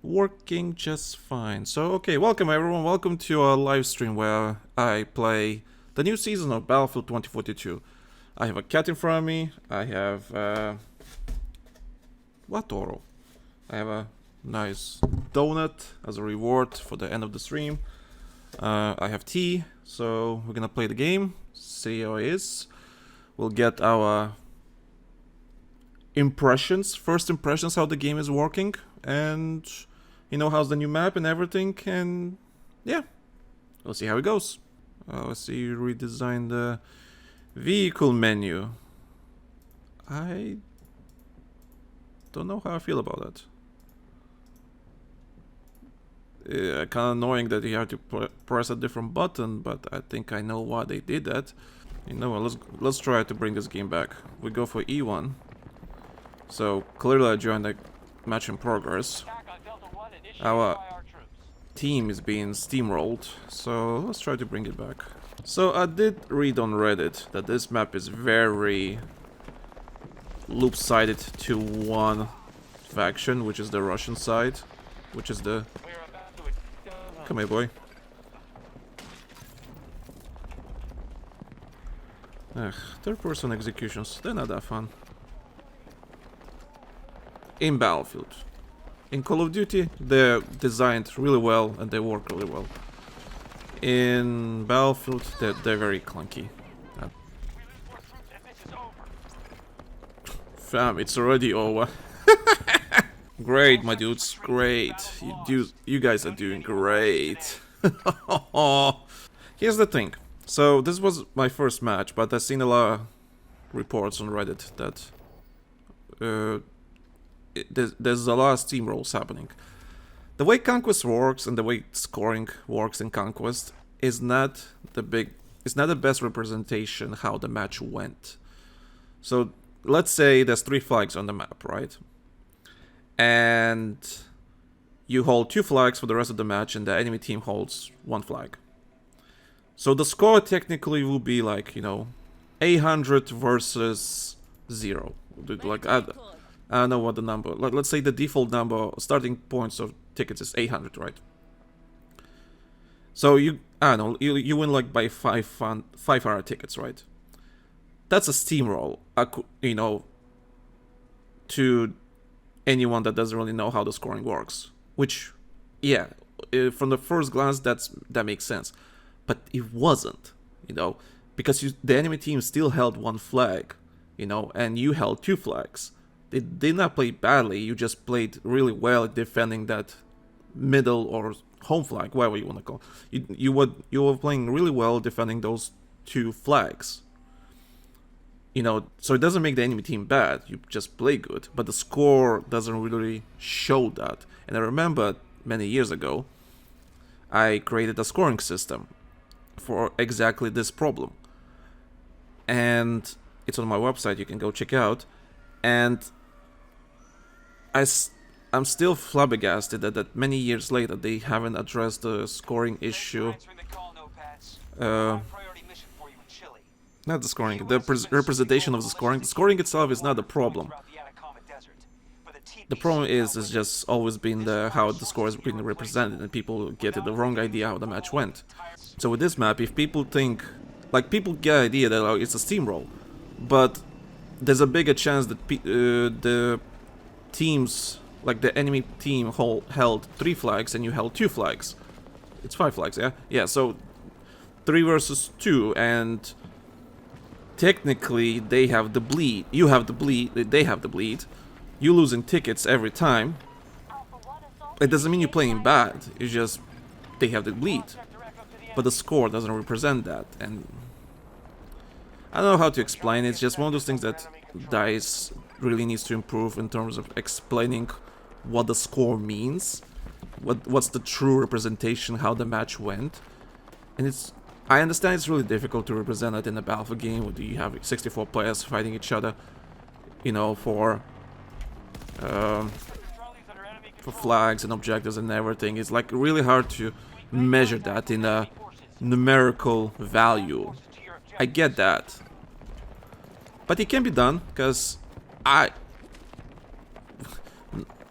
Working just fine. So, okay, welcome everyone. Welcome to our live stream where I play the new season of Battlefield 2042. I have a cat in front of me. I have, what Oro? I have a nice donut as a reward for the end of the stream. I have tea, so we're gonna play the game, see how it is. We'll get our impressions, first impressions how the game is working, and how's the new map and everything, and yeah, we'll see how it goes. Let's see, redesign the vehicle menu. I don't know how I feel about that. Kind of annoying that you have to press a different button, but I think I know why they did that. You know what, let's try to bring this game back. We go for E1. So clearly I joined the match in progress. Our team is being steamrolled, so let's try to bring it back. So I did read on Reddit that this map is very loop-sided to one faction, which is the Russian side, which is the... Come here, boy. Ugh, third-person executions, they're not that fun. In Battlefield. In Call of Duty, they're designed really well and they work really well. In Battlefield, they're very clunky. Fam, it's already over. Great, my dudes, great. You guys are doing great. Here's the thing. So, this was my first match, but I've seen a lot of reports on Reddit that there's a lot of steamrolls happening. The way Conquest works and the way scoring works in Conquest is not the best representation how the match went. So let's say there's 3 flags on the map, right? And you hold 2 flags for the rest of the match and the enemy team holds 1 flag. So the score technically will be like, 800 versus 0. Like, I don't know what the number. Let's say the default number, starting points of tickets is 800, right? So you win like by 500 tickets, right? That's a steamroll, to anyone that doesn't really know how the scoring works. Which, yeah, from the first glance, that makes sense, but it wasn't, because the enemy team still held 1 flag, and you held 2 flags. They did not play badly, you just played really well at defending that middle or home flag, whatever you want to call it. You were playing really well defending those 2 flags. So it doesn't make the enemy team bad, you just play good, but the score doesn't really show that. And I remember many years ago, I created a scoring system for exactly this problem. And it's on my website, you can go check out. And I'm still flabbergasted that many years later they haven't addressed the scoring issue. Not the scoring, the representation of the scoring. The scoring itself is not the problem. The problem is just always been how the score is being represented, and people get the wrong idea how the match went. So with this map, if people think, people get the idea that it's a steamroll, but there's a bigger chance that the teams, like the enemy team held 3 flags and you held 2 flags. It's 5 flags, yeah? Yeah, so 3 versus 2, and technically they have the bleed. You have the bleed, they have the bleed. You losing tickets every time. It doesn't mean you're playing bad, it's just they have the bleed. But the score doesn't represent that, and I don't know how to explain it. It's just one of those things that DICE really needs to improve in terms of explaining what the score means, what's the true representation, how the match went. And I understand it's really difficult to represent it in a Battlefield game where you have 64 players fighting each other, for flags and objectives and everything. It's like really hard to measure that in a numerical value. I get that, but it can be done, because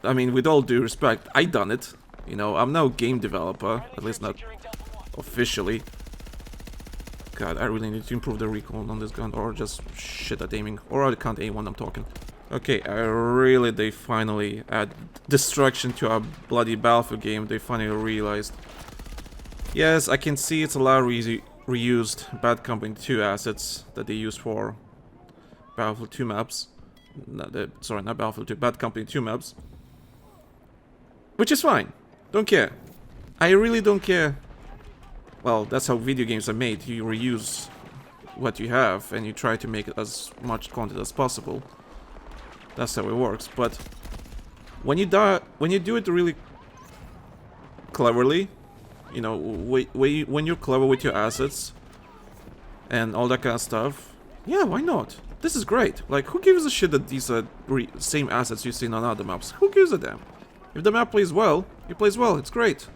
I mean, with all due respect, I done it. You know, I'm no game developer, at least not officially. God, I really need to improve the recoil on this gun, or just shit at aiming, or I can't aim when I'm talking. Okay, they finally add destruction to our bloody Battlefield game. They finally realized. Yes, I can see it's a lot of reused Bad Company 2 assets that they used for Battlefield 2 maps. Sorry, not Battlefield 2, Bad Company 2 maps. Which is fine. Don't care. I really don't care. Well, that's how video games are made. You reuse what you have and you try to make as much content as possible. That's how it works. But when you do it really cleverly, you know, when you're clever with your assets and all that kind of stuff, yeah, why not? This is great. Like, who gives a shit that these are same assets you've seen on other maps? Who gives a damn? If the map plays well, it plays well. It's great.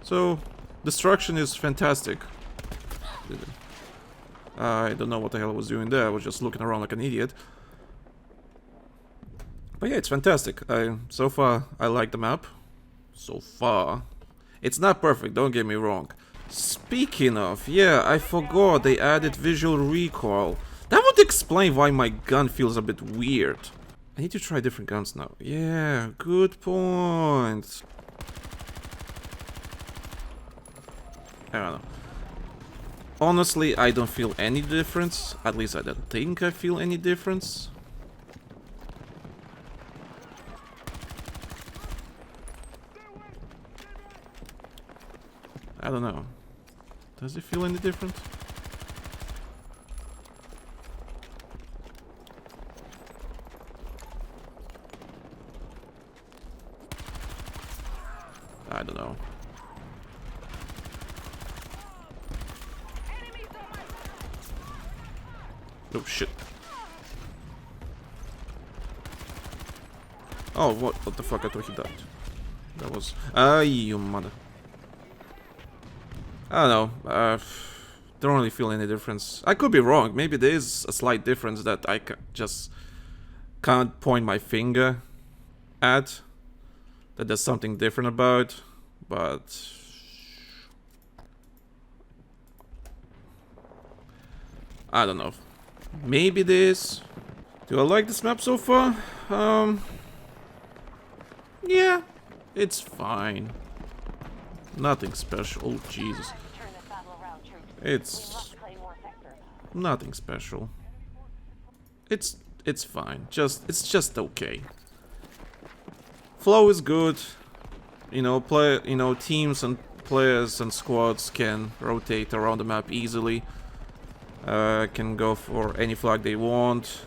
So, destruction is fantastic. I don't know what the hell I was doing there. I was just looking around like an idiot. But yeah, it's fantastic. So far, I like the map. So far. It's not perfect, don't get me wrong. Speaking of, yeah, I forgot they added visual recoil. That would explain why my gun feels a bit weird. I need to try different guns now. Yeah, good point. I don't know. Honestly, I don't feel any difference. At least I don't think I feel any difference. I don't know. Does it feel any different? I don't know. Oh shit. Oh, what the fuck? I thought he died. That was... you mother. I don't know. Don't really feel any difference. I could be wrong. Maybe there is a slight difference that I just can't point my finger at. That there's something different about. But... I don't know. Maybe this. Do I like this map so far? Yeah, it's fine. Nothing special. Oh, Jesus. It's nothing special. It's fine. It's just okay. Flow is good. You know, teams and players and squads can rotate around the map easily. Can go for any flag they want.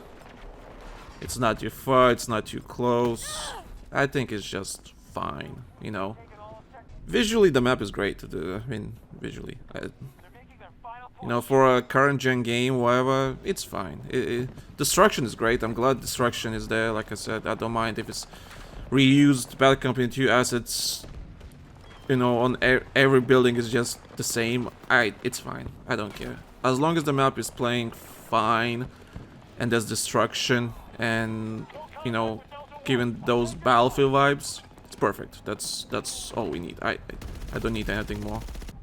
It's not too far, it's not too close. I think it's just fine, you know. Visually, the map is great. I mean, visually. You know, for a current gen game, whatever, it's fine. Destruction is great. I'm glad Destruction is there. Like I said, I don't mind if it's reused Bad Company 2 assets. You know, on every building is just the same. It's fine. I don't care. As long as the map is playing fine, and there's destruction, and you know, given those Battlefield vibes, it's perfect. That's all we need. I don't need anything more.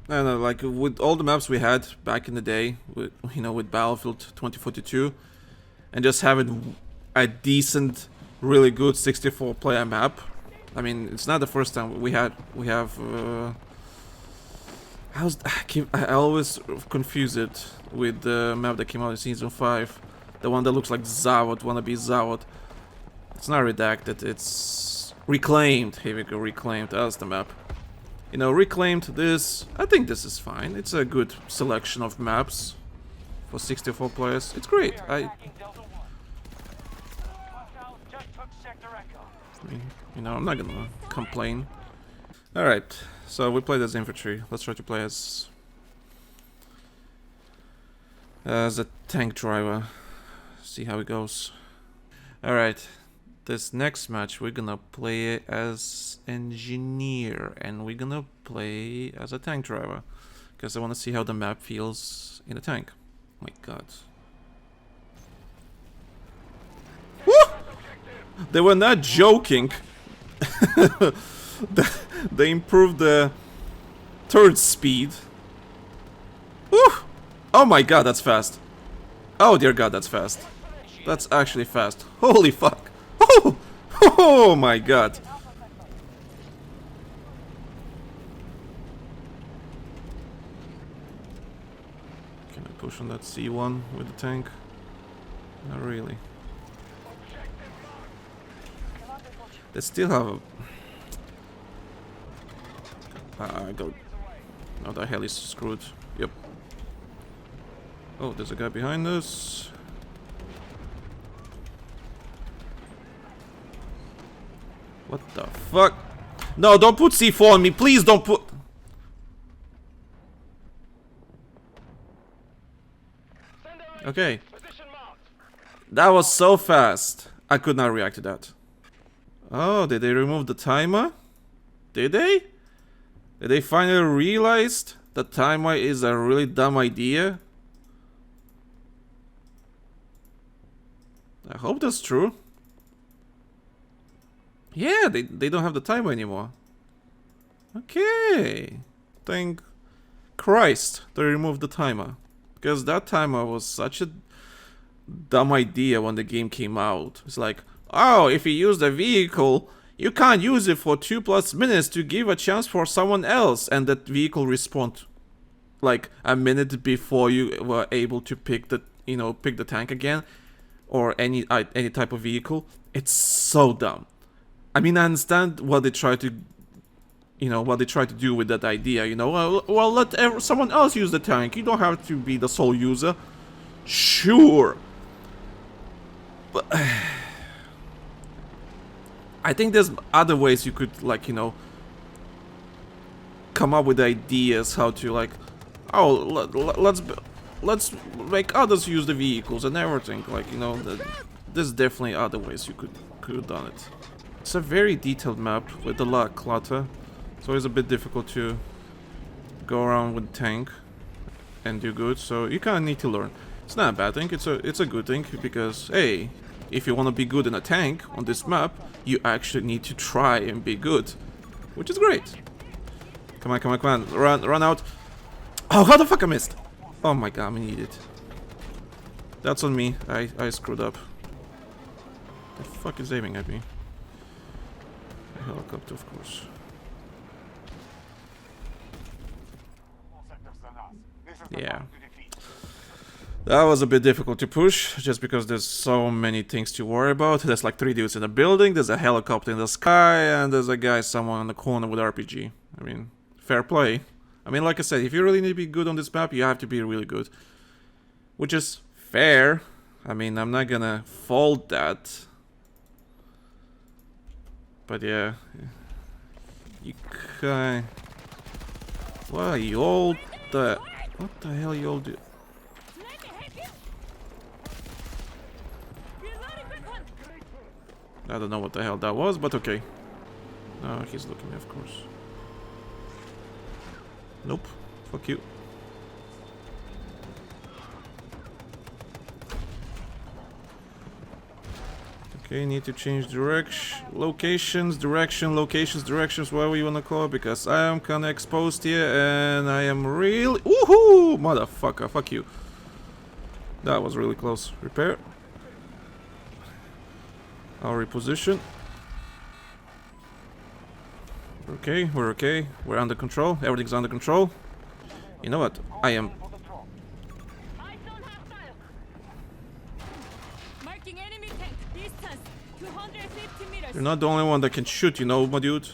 I don't know, like with all the maps we had back in the day, with with Battlefield 2042, and just having a decent, really good 64-player map. I mean, it's not the first time we have. I always confuse it with the map that came out in Season 5. The one that looks like Zavod, wannabe Zavod. It's not redacted, it's Reclaimed. Here we go, Reclaimed, that's the map. You know, Reclaimed this, I think this is fine. It's a good selection of maps for 64 players. It's great. I mean, you know, I'm not gonna complain. Alright, so we played as infantry. Let's try to play as a tank driver. See how it goes. Alright, this next match we're gonna play as engineer, and we're gonna play as a tank driver, because I want to see how the map feels in a tank. Oh my god. Woo! They were not joking. They improved the turret speed. Woo! Oh my god, that's fast. Oh dear god, that's fast. That's actually fast. Holy fuck. Oh, oh my god. Can I push on that C1 with the tank? Not really. They still have a... I go... Oh, the hell is screwed. Yep. Oh, there's a guy behind us. What the fuck? No, don't put C4 on me. Please don't put... Okay. That was so fast. I could not react to that. Oh, did they remove the timer? Did they? Did they finally realize that timer is a really dumb idea? I hope that's true. Yeah, they don't have the timer anymore. Okay. Thank Christ they removed the timer. Because that timer was such a dumb idea when the game came out. It's like, oh, if you use the vehicle, you can't use it for 2+ minutes to give a chance for someone else, and that vehicle respawned like a minute before you were able to pick the, you know, pick the tank again, or any type of vehicle. It's so dumb. I mean, I understand what they try to, you know, what they try to do with that idea. You know, well, let someone else use the tank. You don't have to be the sole user. Sure. But I think there's other ways you could, like, you know, come up with ideas how to, like, oh, let's make others use the vehicles and everything. Like, you know, there's definitely other ways you could have done it. It's a very detailed map with a lot of clutter, so it's a bit difficult to go around with the tank and do good. So you kind of need to learn. It's not a bad thing. It's a good thing, because hey, if you want to be good in a tank on this map, you actually need to try and be good, which is great. Come on, come on, come on! Run out! Oh, how the fuck I missed! Oh my god, I'm an idiot. That's on me. I screwed up. The fuck is aiming at me? A helicopter, of course. Yeah. That was a bit difficult to push, just because there's so many things to worry about. There's like 3 dudes in a building, there's a helicopter in the sky, and there's a guy somewhere in the corner with RPG. I mean, fair play. I mean, like I said, if you really need to be good on this map, you have to be really good. Which is fair. I mean, I'm not gonna fault that. But yeah. You kind... What, you all the... What the hell you all do? I don't know what the hell that was, but okay. No, he's looking, of course. Nope. Fuck you. Okay, need to change directions, whatever you wanna call it, because I am kinda exposed here, and I am really... Woohoo! Motherfucker, fuck you. That was really close. Repair. I'll reposition. Okay, we're okay. We're under control. Everything's under control. You know what? I am... You're not the only one that can shoot, you know, my dude.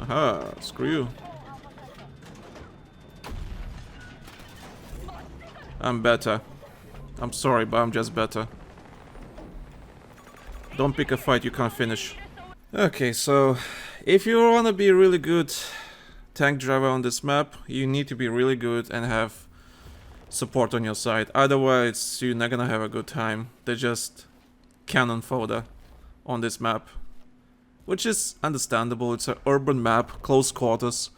Aha, screw you. I'm better. I'm sorry, but I'm just better. Don't pick a fight you can't finish. Okay, so if you want to be a really good tank driver on this map, you need to be really good and have support on your side. Otherwise, you're not gonna have a good time. They're just cannon fodder on this map. Which is understandable. It's an urban map, close quarters.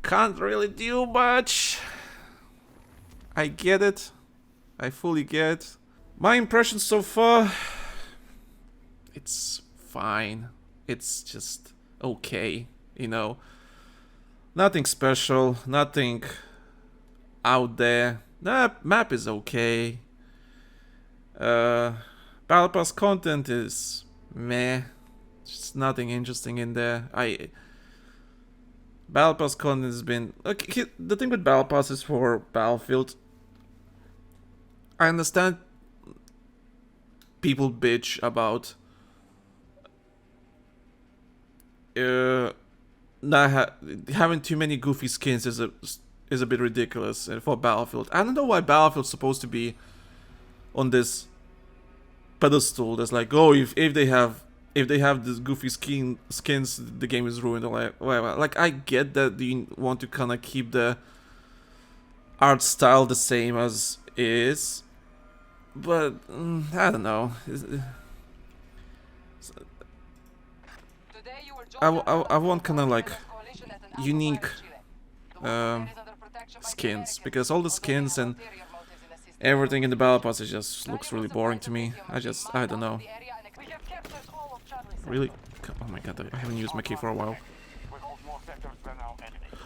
Can't really do much. I get it. I fully get it. My impression so far, it's fine. It's just okay, you know. Nothing special, nothing out there. The map is okay. Battle Pass content is meh. Just nothing interesting in there. Battle Pass content has been... Okay, the thing with Battle Pass is for Battlefield. I understand people bitch about having too many goofy skins is a bit ridiculous for Battlefield. I don't know why Battlefield's supposed to be on this pedestal. That's like, oh, if they have this goofy skins, the game is ruined. Or like, whatever. Like, I get that you want to kind of keep the art style the same as is, but I don't know. I want kind of like unique skins, because all the skins and everything in the Battle Pass just looks really boring to me. I don't know. Really? Oh my god, I haven't used my key for a while.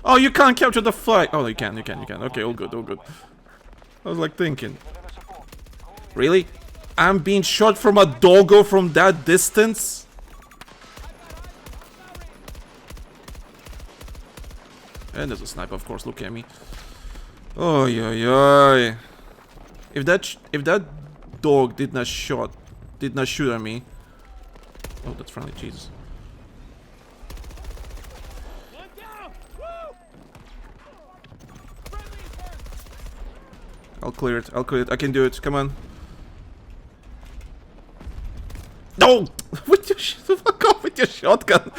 Oh, you can't capture the flag! Oh, you can. Okay, all good. I was like thinking. Really? I'm being shot from a doggo from that distance? And there's a sniper, of course, look at me. Oh, yeah. If that dog did not shoot at me. Oh, that's friendly, Jesus. I'll clear it. I can do it. Come on. No! Fuck off with your shotgun!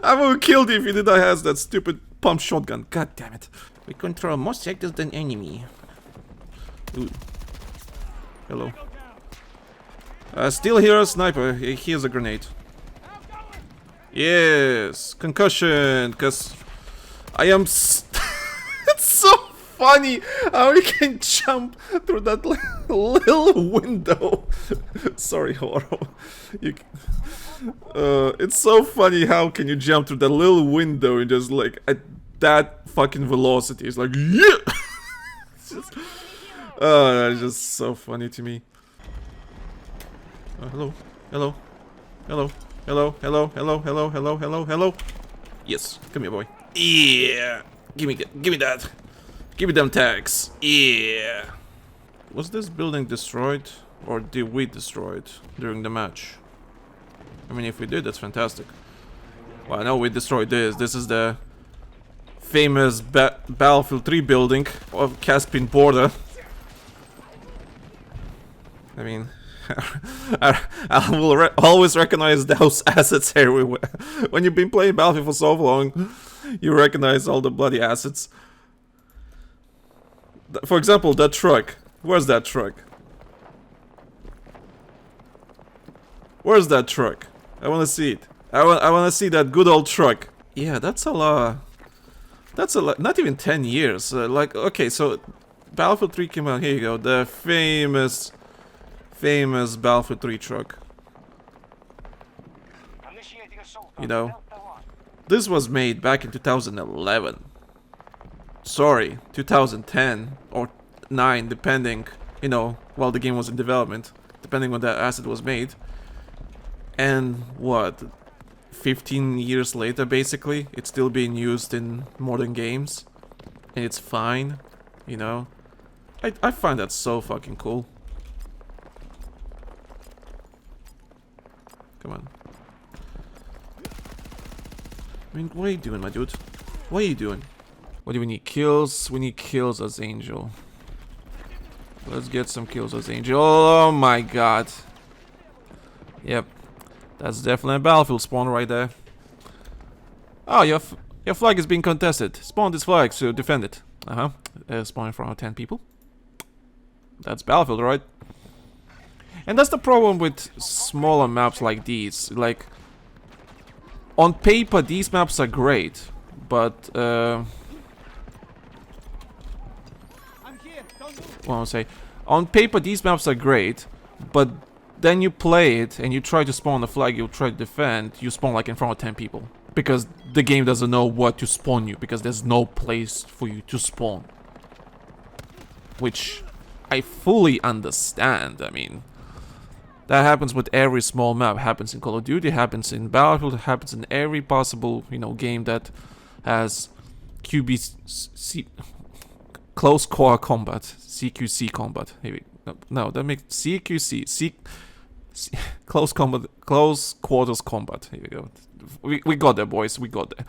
I would have killed you if you did not have that stupid pump shotgun. God damn it. We control more sectors than enemy. Ooh. Hello. Still here, sniper. Here's a grenade. Yes! Concussion! Because I am... It's so funny how you can jump through that little window. Sorry, Horo. It's so funny how can you jump through that little window and just like at that fucking velocity. It's like, yeah! It's just, that's just so funny to me. Hello. Yes, come here, boy. Yeah! Give me that. Give me them tags. Yeah. Was this building destroyed, or did we destroy it during the match? I mean, if we did, that's fantastic. Well, I know we destroyed this. This is the famous Battlefield 3 building of Caspian border. I mean, I will always recognize those assets everywhere. When you've been playing Battlefield for so long, you recognize all the bloody assets. For example, that truck. Where's that truck? Where's that truck? I want to see it. I want to see that good old truck. Yeah, that's a lot. That's a lot. Not even 10 years. Like, okay, so Battlefield 3 came out. Here you go. The famous Battlefield 3 truck. You know, this was made back in 2011. Sorry, 2010 or 9, depending, you know, while the game was in development, depending when that asset was made. And what, 15 years later, basically, it's still being used in modern games, and it's fine, you know. I find that so fucking cool. Come on. I mean, what are you doing, my dude? What are you doing? What do we need? Kills? We need kills as Angel. Let's get some kills as Angel. Oh my god. Yep. That's definitely a Battlefield spawn right there. Oh, your flag is being contested. Spawn this flag to defend it. Spawn in front of 10 people. That's Battlefield, right? And that's the problem with smaller maps like these. Like, on paper, these maps are great, but what I say, on paper these maps are great, but then you play it and you try to spawn a flag, you try to defend, you spawn like in front of 10 people. Because the game doesn't know what to spawn you, because there's no place for you to spawn. Which I fully understand, I mean. That happens with every small map. Happens in Call of Duty, happens in Battlefield, happens in every possible, game that has QBC, close core combat, CQC combat. Maybe no, that makes CQC, close combat, close quarters combat. Here we go. We got there, boys. We got there.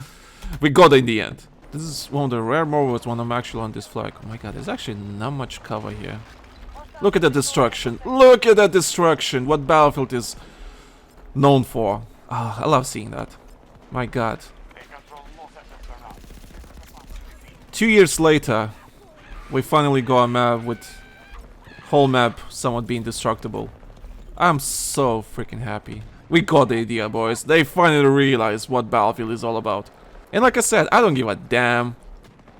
We got there in the end. This is one of the rare moments when I'm actually on this flag. Oh my god, there's actually not much cover here. Look at the destruction. Look at that destruction. What Battlefield is known for. Oh, I love seeing that. My god. 2 years later, we finally got a map with whole map somewhat being destructible. I'm so freaking happy. We got the idea, boys. They finally realized what Battlefield is all about. And like I said, I don't give a damn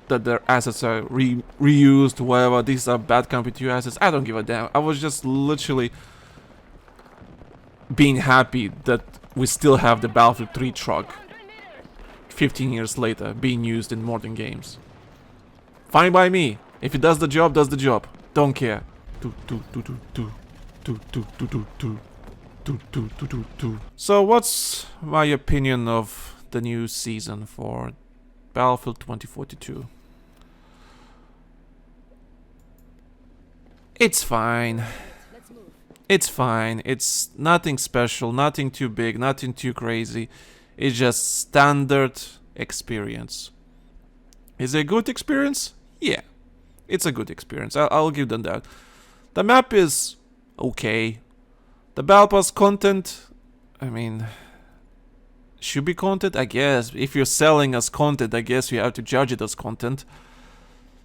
that their assets are reused, whatever. These are bad Company 2 assets. I don't give a damn. I was just literally being happy that we still have the Battlefield 3 truck 15 years later being used in modern games. Fine by me. If it does the job, does the job. Don't care. So what's my opinion of the new season for Battlefield 2042? It's fine. It's fine. It's nothing special, nothing too big, nothing too crazy. It's just standard experience. Is it a good experience? Yeah. It's a good experience. I'll give them that. The map is okay. The Battle Pass content, I mean, should be content, I guess. If you're selling as content, I guess you have to judge it as content.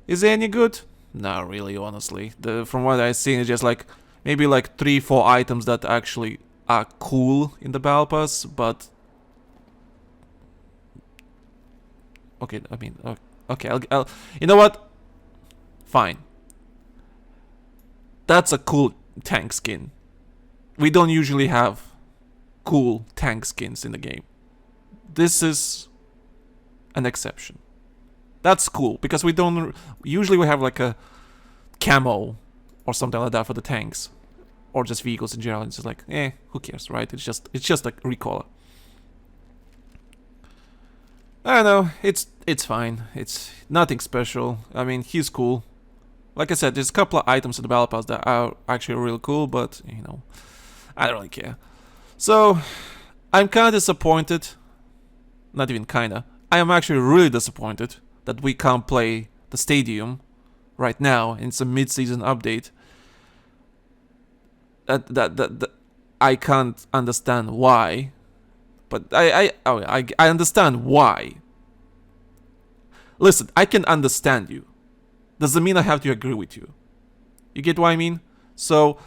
Is it any good? Not really, honestly. From what I've seen, it's just like maybe like 3-4 items that actually are cool in the Battle Pass, but okay, I mean, okay, I'll you know what? Fine. That's a cool tank skin. We don't usually have cool tank skins in the game. This is an exception. That's cool, because we don't... Usually we have like a camo or something like that for the tanks. Or just vehicles in general. It's just like, who cares, right? It's just like recolor. I don't know, it's fine. It's nothing special. I mean, he's cool. Like I said, there's a couple of items in the Battle Pass that are actually really cool, but, I don't really care. So, I'm kind of disappointed. Not even kinda. I am actually really disappointed that we can't play the stadium right now, and it's a mid-season update. That I can't understand why, but I understand why. Listen, I can understand you. Doesn't mean I have to agree with you. You get what I mean? So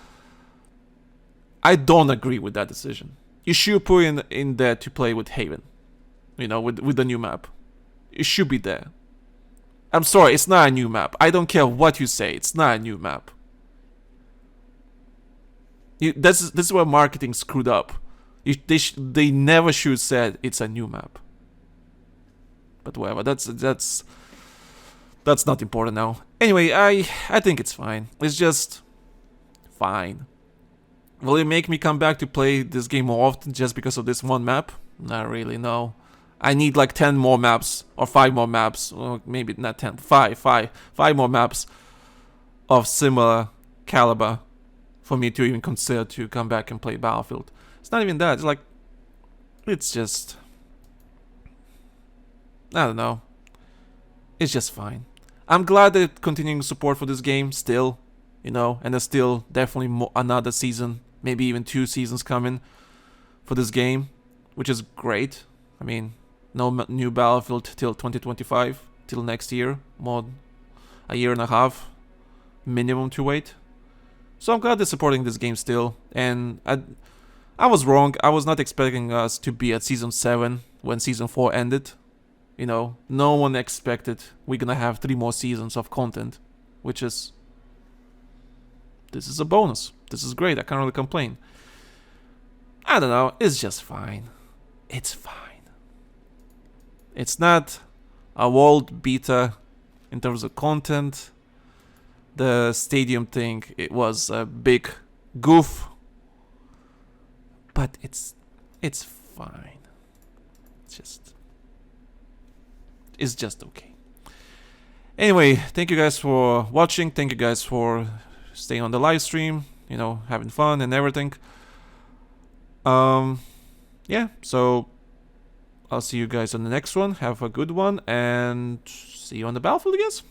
I don't agree with that decision. You should put in there to play with Haven. With the new map. It should be there. I'm sorry, it's not a new map. I don't care what you say, it's not a new map. This is where marketing screwed up. They never should have said it's a new map. But whatever, that's not important now. Anyway, I think it's fine. It's just fine. Will it make me come back to play this game more often just because of this one map? Not really, no. I need like 10 more maps, or 5 more maps, or maybe not 10, 5 more maps of similar caliber for me to even consider to come back and play Battlefield. It's not even that, it's like, it's just, I don't know. It's just fine. I'm glad they're continuing support for this game still, and there's still definitely another season, maybe even 2 seasons coming for this game, which is great. I mean, no new Battlefield till 2025, till next year, more a year and a half minimum to wait. So I'm glad they're supporting this game still, and I was wrong. I was not expecting us to be at Season 7 when Season 4 ended. No one expected we're gonna have 3 more seasons of content, which is this is a bonus. This is great. I can't really complain. I don't know. It's just fine. It's fine. It's not a world beta in terms of content. The stadium thing, it was a big goof. But it's fine. It's just okay. Anyway, thank you guys for watching. Thank you guys for staying on the live stream, you know, having fun and everything. Yeah, so I'll see you guys on the next one. Have a good one and see you on the battlefield, I guess.